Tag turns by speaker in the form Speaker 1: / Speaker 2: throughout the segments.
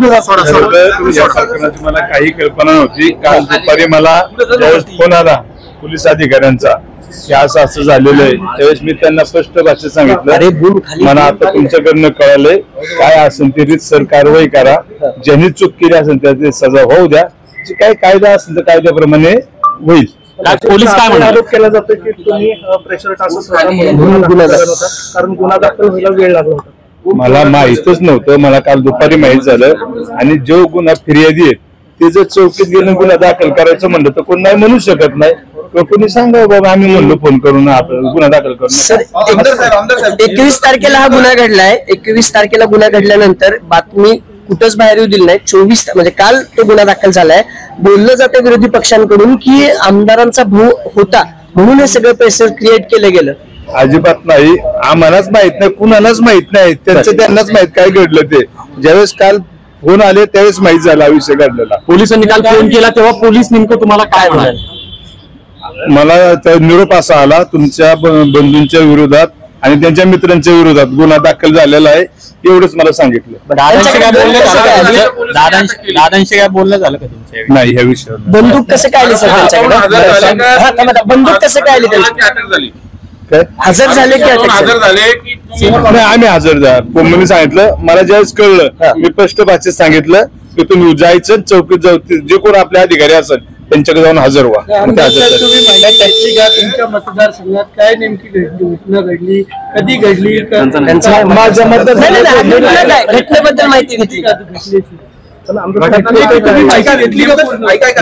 Speaker 1: प्रकरणाची मला काही कल्पना नव्हती. काल दुपारी मला ज्यावेळेस फोन आला पोलीस अधिकाऱ्यांचा की असं झालेलं आहे, त्यावेळेस मी त्यांना स्पष्ट भाषेत सांगितलं मला आता तुमच्याकडनं कळालंय, काय असेल ते रीतसर कारवाई करा, ज्यांनी चूक केली असेल त्याची सजा होऊ द्या, जे काही कायदा असेल तर कायद्याप्रमाणे होईल.
Speaker 2: पोलीस काय म्हणतात?
Speaker 3: आरोप केला जातो की तुम्ही प्रेशर टास्क कारण गुन्हा दाखल व्हायला वेळ लागला होता.
Speaker 1: मला माहितच नव्हतं, मला काल दुपारी माहित झालं. आणि जो गुन्हा फिर्यादी आहेत ते जर चौकीत गेलं गुन्हा दाखल करायचं म्हणलं तर कोण नाही म्हणू शकत नाही. कोणी सांगा बाबा आम्ही म्हणलो फोन करून आपण गुन्हा दाखल करून.
Speaker 4: 21 तारखेला हा गुन्हा घडलाय. 21 तारखेला गुन्हा घडल्यानंतर बातमी कुठंच बाहेर येऊ दिली नाही. 24 म्हणजे काल तो गुन्हा दाखल झालाय. बोललं जातं विरोधी पक्षांकडून की आमदारांचा भाऊ होता म्हणून हे सगळं प्रेशर क्रिएट केलं गेलं.
Speaker 1: अजिबात नाही. आम्हालाच माहित नाही, कुणालाच माहित नाही, त्यांनाच माहित काय घडलं ते. ज्यावेळेस काल फोन आले त्यावेळेस माहित झाला विषय घडलेला.
Speaker 2: पोलिसांनी काल फोन केला तेव्हा पोलीस नेमकं तुम्हाला काय म्हणाले?
Speaker 1: मला निरोप असा आला तुमच्या बंधूंच्या विरोधात आणि त्यांच्या मित्रांच्या विरोधात गुन्हा दाखल झालेला आहे, एवढंच मला सांगितलं.
Speaker 2: दादांशी काय बोलणं झालं का तुमच्या?
Speaker 1: नाही, ह्या विषयावर.
Speaker 4: बंदूक कसं काय आली सर त्यांच्याकडे? बंदूक कसं काय आली त्यांच्याकडे? हजर झाले की
Speaker 1: आम्ही हजर झालो. मी सांगितलं मला ज्यावेळेस कळलं मी स्पष्ट भाषेत सांगितलं की तुम्ही जायचं चौकीत जाऊ, जे कोण आपले अधिकारी असेल त्यांच्याकडे जाऊन हजर व्हा.
Speaker 3: तुमच्या मतदारसंघात काय नेमकी घटना घडली, कधी घडली,
Speaker 1: माझ्या
Speaker 4: घटनेबद्दल माहिती घेतली?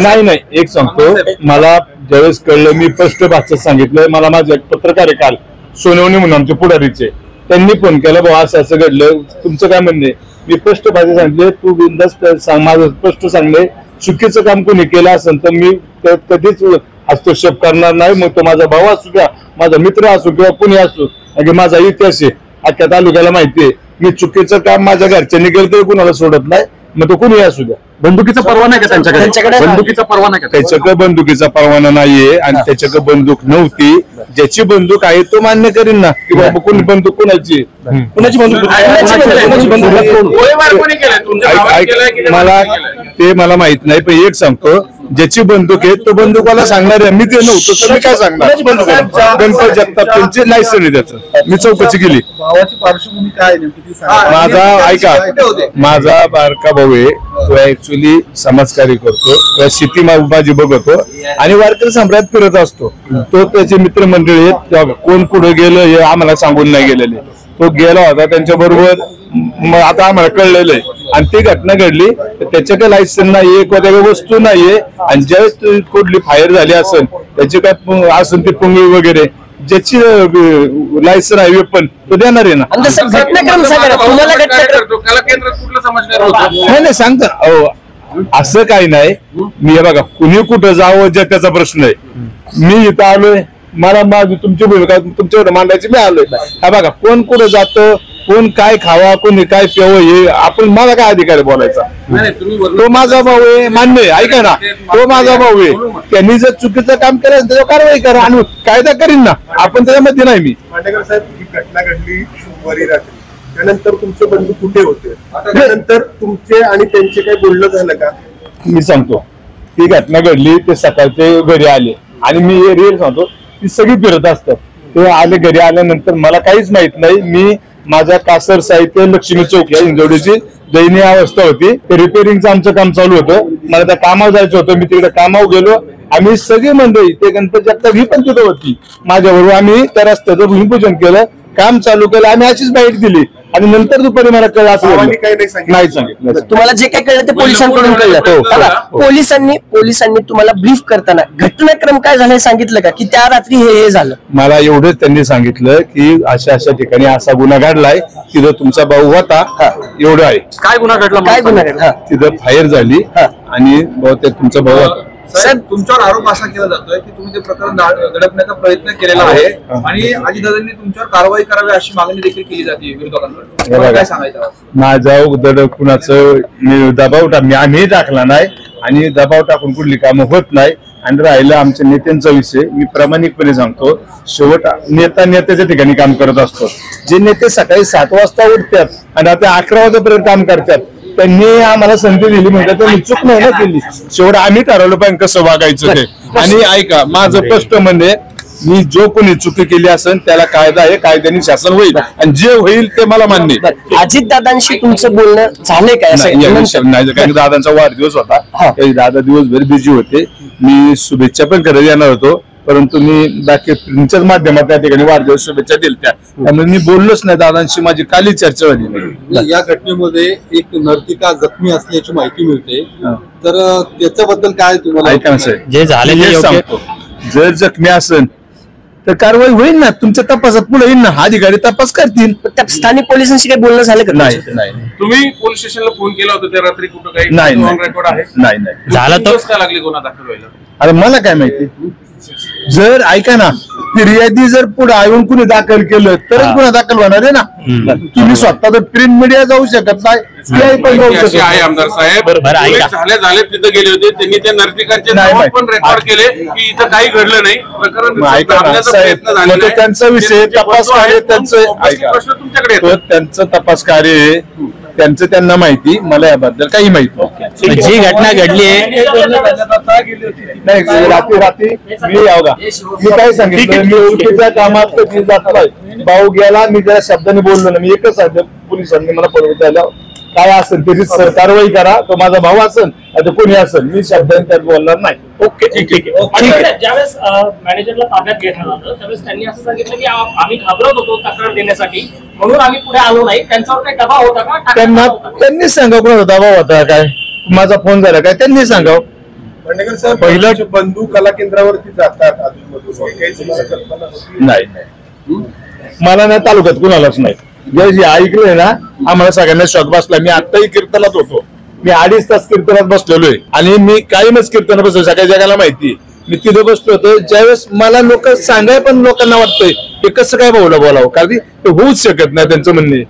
Speaker 1: नाही, एक सांगतो. मला ज्यावेळेस कळलं मी स्पष्ट भाषेत सांगितलं. मला माझं एक पत्रकार आहे काल सोनवणे म्हणून आमचे पुढारीचे, त्यांनी फोन केला बाबा असं घडलं, तुमचं काय म्हणणे. मी स्पष्ट भाषेत सांगितले तू बिनधास्त सांग, माझं स्पष्ट सांगले चुकीचं काम कोणी केलं असेल तर मी कधीच हस्तक्षेप करणार नाही. मग तो माझा भाऊ असू किंवा माझा मित्र असू किंवा कोणी असू, माझा इतिहास आहे अख्ख्या तालुक्याला माहितीये. मी चुकीचं काम माझ्या घरच्यांनी केलं तरी कुणाला सोडत नाही, मग तो कोणी असू द्या.
Speaker 2: बंदुकीचा परवाना आहे का त्यांच्याकडे? बंदुकीचा परवाना का?
Speaker 1: त्याच्याकडे बंदुकीचा परवाना नाहीये आणि त्याच्याकडे बंदूक नव्हती. ज्याची बंदूक आहे तो मान्य करीन ना की बाबा कोणी बंदूक कुणाची बंदूक मला माहित नाही. पण एक सांगतो, ज्याची बंदूक आहे तो बंदूकवाला सांगणार आहे. मी ते नव्हतं तर मी काय सांगणार. गणपत जगताप त्यांची लायसन आहे त्याचं. मी चौकशी केली.
Speaker 3: भावाची पार्श्वभूमी काय
Speaker 1: माझा ऐका, माझा बारका भाऊ आहे, तो ऍक्च्युली समाजकार्य करतो, शेती माझी बघतो आणि वारकरी संप्रदायात फिरत असतो. तो त्याचे मित्रमंडळी आहेत, कोण कुठं गेलं हे आम्हाला सांगून नाही गेलेले. तो गेला होता त्यांच्या बरोबर, आता आम्हाला कळलेलं आहे. आणि ती घटना घडली त्याच्याकडे लायसन नाहीये किंवा त्याकडे वस्तू नाहीये. आणि ज्यावेळेस कुठली फायर झाली असेल त्याची काय असेल ती पुंगळी वगैरे ज्याची लायसन आहे वेपन तो देणार आहे ना. नाही सांगता असं काही नाही. मी हे बघा कुणी कुठं जावं जे त्याचा प्रश्न आहे. मी इथं आलोय, मला माझी तुमची भूमिका तुमच्याकडे मांडायची, मी आलोय. हा बघा कोण कुठं जातं, कोण काय खावा, कोणी काय प्यावं, हे आपण मला काय अधिकार आहे बोलायचा. तो माझा भाऊ आहे, मान्य आहे, ऐका ना, तो माझा भाऊ आहे. त्यांनी जर चुकीचं काम केलं त्याच्यावर कारवाई करा आणि कायदा करीन ना, आपण त्याच्यामध्ये नाही. मी
Speaker 3: मांडेकर साहेब, ही घटना घडली शुक्रवारी रात्री, त्यानंतर तुमचे बंधू कुठे होते? त्यानंतर तुमचे आणि त्यांचे काही बोलणं झालं का?
Speaker 1: मी सांगतो, ती घटना घडली, ते सकाळचे घरी आले आणि मी रिअल सांगतो ती सगळी फिरत असतात. ते आले, घरी आल्यानंतर मला काहीच माहित नाही. मी माझ्या कासर साहित्य लक्ष्मी चौक या इंजवडीची दयनीय अवस्था होती. ते रिपेअरिंगचं आमचं काम चालू होतं. मला त्या कामावर जायचं होतं. मी तिकडे कामावर गेलो. आम्ही सगळी मंडळी, ते गणपती जगताप ही पण तिथं होती माझ्याबरोबर. आम्ही त्या रस्त्याचं भूमिपूजन केलं, काम चालू केलं, आम्ही अशीच बाईट दिली आणि नंतर दुपारी मला कळलं असं नाही सांगितलं.
Speaker 4: तुम्हाला जे काही कळलं ते पोलिसांकडून कळलं. पोलिसांनी तुम्हाला ब्रीफ करताना घटनाक्रम काय झालं सांगितलं का की त्या रात्री हे झालं?
Speaker 1: मला एवढंच त्यांनी सांगितलं की अशा ठिकाणी असा गुन्हा घडलाय, तिथं तुमचा भाऊ होता, एवढं आहे.
Speaker 2: काय गुन्हा घडला?
Speaker 4: काय गुन्हा घडला?
Speaker 1: तिथं फायर झाली आणि बहुतेक तुमचा भाऊ होता.
Speaker 5: साहेब, तुमच्यावर आरोप असा केला जातोय की तुम्ही ते प्रकरण दडपण्याचा प्रयत्न केलेला आहे आणि अजितदादांनी तुमच्यावर कारवाई करावी अशी मागणी देखील केली जाते विरोधकांकडून. काय सांगायचं?
Speaker 1: माझा दडप कुणाचं दबाव आम्ही टाकला नाही आणि दबाव टाकून कुठली कामं होत नाही. आणि राहिलं आमच्या नेत्यांचा विषय, मी प्रामाणिकपणे सांगतो, शेवट नेत्याच्या ठिकाणी काम करत असतो. जे नेते सकाळी 7 वाजता उठतात आणि आता 11 वाजेपर्यंत काम करतात, त्यांनी आम्हाला संधी दिली म्हणजे त्यांनी चूक नाही ना केली. शेवट आम्ही ठरवलं पाहिजे कसं वागायचं ते. आणि ऐका, माझं स्पष्ट म्हणजे मी जो कोणी चुकी केली असेल त्याला कायदा आहे, कायद्याने शासन होईल आणि जे होईल ते मला मान्य आहे.
Speaker 4: अजित दादांशी तुमचं बोलणं झालंय काय
Speaker 1: नाही, या
Speaker 4: असं?
Speaker 1: विषयावर नाही. कारण दादांचा वाढदिवस होता, काही दादा दिवसभर बिझी होते. मी शुभेच्छा पण करत येणार होतो, परंतु मी बाकी तुमच्याच माध्यमात त्या ठिकाणी वाढदिवस शुभेच्छा दिल्या, त्यामुळे मी बोललोच नाही दादांशी. माझी काली चर्चा झाली नाही.
Speaker 6: या घटनेमध्ये एक नर्तिका जखमी असल्याची माहिती मिळते, तर त्याच्याबद्दल काय तुम्हाला?
Speaker 1: ऐका ना साहेब,
Speaker 2: जे झाले
Speaker 1: मी
Speaker 2: ते
Speaker 1: हेच
Speaker 2: योग्य.
Speaker 1: सांगतो, जर जखमी असेल तर कारवाई होईल ना, तुमच्या तपासात पुढे येईल ना, अधिकारी तपास करतील.
Speaker 4: त्या स्थानिक पोलिसांशी काही बोलणं झालं का?
Speaker 1: नाही नाही
Speaker 5: तुम्ही पोलीस स्टेशनला फोन केला होता त्या रात्री, कुठं काही
Speaker 1: नाही
Speaker 5: ऑन रेकॉर्ड आहे?
Speaker 1: नाही नाही.
Speaker 2: झालं तर
Speaker 5: का लागली गुन्हा दाखल व्हायला?
Speaker 1: अरे मला काय माहिती, जर ऐका ना फिर्यादी जर पुढे येऊन कुणी दाखल केलं तरच गुन्हा दाखल होणार आहे ना. तुम्ही स्वतः तर प्रिंट मीडिया जाऊ शकत नाही, CI पण जाऊ
Speaker 5: अशी
Speaker 1: शकत
Speaker 5: आहे
Speaker 1: नाही.
Speaker 5: आमदार साहेब,
Speaker 2: बरं, ऐका.
Speaker 5: झाले तिथे गेले होते, त्यांनी त्या नर्तिकांचे
Speaker 1: नाही,
Speaker 5: नाव
Speaker 1: नाही.
Speaker 5: पण रेकॉर्ड केले की इथं काही घडलं नाही. प्रकरण
Speaker 1: मग ऐका ना
Speaker 5: दाबण्याचा
Speaker 1: साहेब,
Speaker 5: प्रयत्न झालेला
Speaker 1: मग तो
Speaker 5: आहे.
Speaker 1: त्यांचा विषय
Speaker 5: ते
Speaker 1: तपास
Speaker 5: बंधू
Speaker 1: कार्य
Speaker 5: आहेत,
Speaker 1: त्यांचं
Speaker 5: पण
Speaker 1: ऐका,
Speaker 5: प्रश्न तुमच्याकडे
Speaker 1: तो
Speaker 5: येतो.
Speaker 1: त्यांचं तपास कार्य आहे, त्यांचं त्यांना माहिती, मला याबद्दल काही माहिती
Speaker 2: जी घटना घडली आहे
Speaker 1: नाही. रात्री मी यावं, मी काय सांगितलं, मी ओळखीच्या कामात कधी जात नाही. भाऊ गेला, मी जरा शब्दाने बोललो ना, मी एकच सांगितलं पोलिसांनी मला परवतायला काय असेल त्याची कारवाई करा, तो माझा भाऊ असेल आता कोणी असेल, मी शब्दाने त्यात बोलणार नाही.
Speaker 2: ओके, ठीक आहे.
Speaker 7: आणि ज्यावेळेस मॅनेजरला ताब्यात घेण्यात आलं त्यावेळेस त्यांनी असं सांगितलं की आम्ही घाबरत होतो तक्रार देण्यासाठी, म्हणून आम्ही पुढे आलो नाही. त्यांच्यावर काही दबाव होता का?
Speaker 1: त्यांना त्यांनी सांगावं कोणाचा दबाव होता काय, माझा फोन झाला काय, त्यांनी सांगावं.
Speaker 3: भांडेकर साहेब,
Speaker 1: पहिलं-
Speaker 3: पहिलं बंधू कला केंद्रावरती जातात अधूनमधून, हे काही तुम्हाला कल्पना होती?
Speaker 1: नाही नाही, मला नाही तालुक्यात कुणालाच नाही. जे ऐकलंय ना, आम्हाला सगळ्यांना शॉक बसला. मी आत्ताही कीर्तनात होतो, मी 2.5 तास कीर्तनात बसलेलो आहे आणि मी कायमच कीर्तनात बसलो, सगळ्या जगाला माहिती. मी तिथे बसलो होतो ज्यावेळेस मला लोक सांगाय, पण लोकांना वाटतंय हे कसं काय बोलावं, कारण ते होऊच शकत नाही त्यांचं म्हणणे.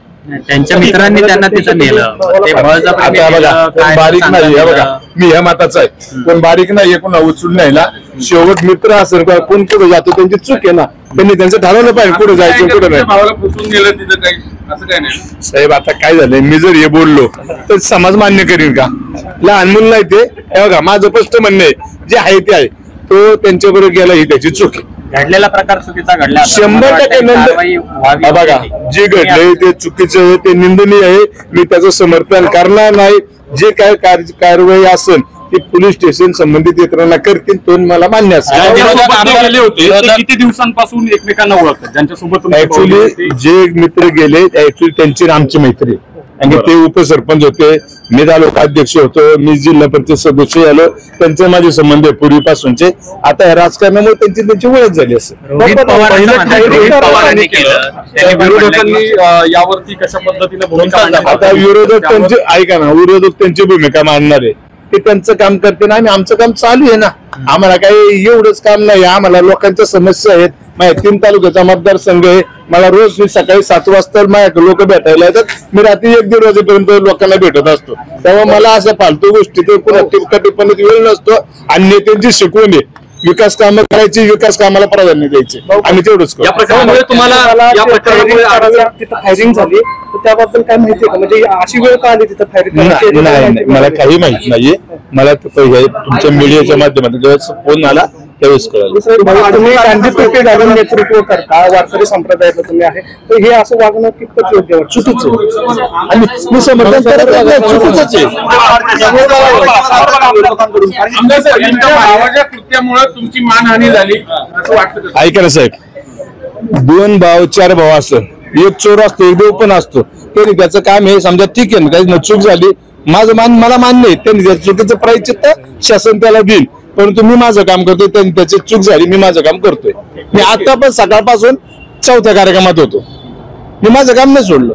Speaker 2: त्यांच्या मित्रांनी त्यांना तिथं नेलं, ते बळजबरीने
Speaker 1: आता बघा,
Speaker 2: नेलं,
Speaker 1: कोण
Speaker 2: काय
Speaker 1: बारीक
Speaker 2: सांगता
Speaker 1: नाही आहे बघा,
Speaker 2: नेलं.
Speaker 1: मी ह्या माताचा आहे, कोण बारीक नाहीये, कोण उचलून न्यायला. शेवट मित्र असेल का कोण पुढे जातो त्यांची चूक आहे ना, त्यांनी त्यांचं ठरवलं पाहिजे कुठे जायचं कुठे नाही.
Speaker 5: भावाला फसवून गेलं तिथं काही असं काय नाही.
Speaker 1: साहेब आता काय झालंय, मी जर हे बोललो तर समाज मान्य करीन का? लहान मुलं नाही ते. हे बघा, माझं स्पष्ट म्हणणं आहे, जे आहे ते आहे, तो त्यांच्याबरोबर गेला ही त्याची चूक आहे.
Speaker 2: घडलेला प्रकार चुकीचा घडला,
Speaker 1: 100%
Speaker 2: कारवाई व्हावी.
Speaker 1: बघा, जे घडलंय ते चुकीचं आहे, ते निंदनीय आहे. मी त्याचं समर्थन करणार नाही. जे काय कारवाई असेल ती पोलीस स्टेशन संबंधित यंत्रणा करतील, तो मला मान्य असेल.
Speaker 2: विरोधक आरोप केले होते, ते किती दिवसांपासून एकमेकांना ओळखतात, ज्यांच्यासोबत तुमची
Speaker 1: ऍक्च्युली
Speaker 2: बोलणी होती?
Speaker 1: जे मित्र गेले ऍक्च्युली त्यांची आणि आमची मैत्री, आणि ते उपसरपंच होते, मी तालुका अध्यक्ष होतो, मी जिल्हा परिषद सदस्य झालो. त्यांचे माझे संबंध आहे पूर्वीपासूनचे. आता या राजकारणामुळे त्यांची ओळख झाली असेल.
Speaker 2: रोहित पवारांचं म्हणणं आहे, रोहित पवारांनी केलं. त्यांनी पण
Speaker 5: विरोधकांनी यावरती कशा पद्धतीने भूमिका मांडली?
Speaker 1: आता विरोधक त्यांचे ऐका ना, विरोधक त्यांची भूमिका मांडणार आहे, ते त्यांचं काम करते ना, आम्ही आमचं काम चालू आहे ना. आम्हाला काही एवढंच काम नाही, आम्हाला लोकांच्या समस्या आहेत. माझ्या 3 तालुक्याचा मतदारसंघ आहे. मला रोज मी सकाळी 7 वाजता माझ्या लोक भेटायला येतात, मी रात्री 1-1:30 वाजेपर्यंत लोकांना भेटत असतो. तेव्हा मला अशा फालतू गोष्टी पुन्हा टिप्पणीत वेळ नसतो. आणि नेत्यांची शिकवण आहे, विकास कामं करायची, विकास कामाला प्राधान्य द्यायचे, आम्ही तेवढंच
Speaker 2: या
Speaker 1: करतो.
Speaker 2: प्रकरणामुळे तुम्हाला या प्रकरणामुळे
Speaker 8: तिथं फायरिंग झाली तर त्याबद्दल काय माहिती आहे का? म्हणजे अशी वेळ का आली तिथं फायरिंग
Speaker 1: नाही नाही, मला काही माहित नाहीये. मला तुमच्या मीडियाच्या माध्यमातून जेव्हा फोन आला त्यावेळेस कळलं.
Speaker 8: तुम्ही गांधी पेठे घालून नेतृत्व करता, वारकरी संप्रदायाचं तुम्ही आहे, तर हे असं वागणं कितपत योग्य वाटतं?
Speaker 1: चुकीचं आहे. आणि मी समर्थन करत नाही, चुकीचंच आहे.
Speaker 5: आमदार साहेब, तुमच्या भावाच्या कृत्यामुळे तुमची मानहानी झाली असं वाटतं का?
Speaker 1: ऐका ना साहेब, 2 भाव 4 भाव असं, एक चोर असतो, एक देव पण असतो. तरी त्याचं काम हे समजा ठीक आहे ना, काही चूक झाली, मला मान्य आहे, त्यांनी त्या चुकीचं प्रायश्चित्त शासन त्याला देईल. परंतु मी माझं काम करतोय, त्यांनी त्याची चूक झाली, मी माझं काम करतोय. मी आता पण सकाळपासून 4थ्या कार्यक्रमात होतो, मी माझं काम नाही सोडलं.